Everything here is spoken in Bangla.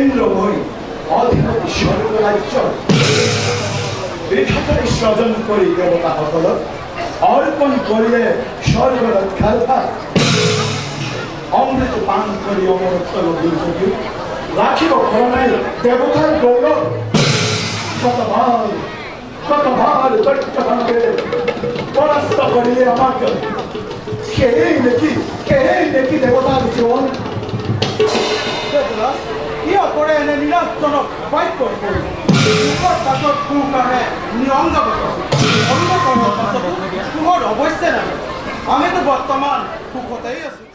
ইন্দ্র হই অধিপতি স্বর্গ রাজ্য বিধাতারে সৃজন করি দেবতা সকল অর্পণ করিলে স্বর্গ রক্ষার ভার অমৃত পান করি অমরত্ব দুর্যোগী রাখিব করণাই দেবতার গৌরব কতবার দৈত্যভাবে পরাস্ত করিয়ে আমাকে খেয়েই দেখি দেবতার জীবন কিয় কৰে এনে নিৰাজনক বাক্য সুখৰ পাছত সুখ আহে নিৰংগত অন্ধকাৰৰ পাছত সুখৰ অৱশ্যে নাহে আমিতো বৰ্তমান সুখতেই আছো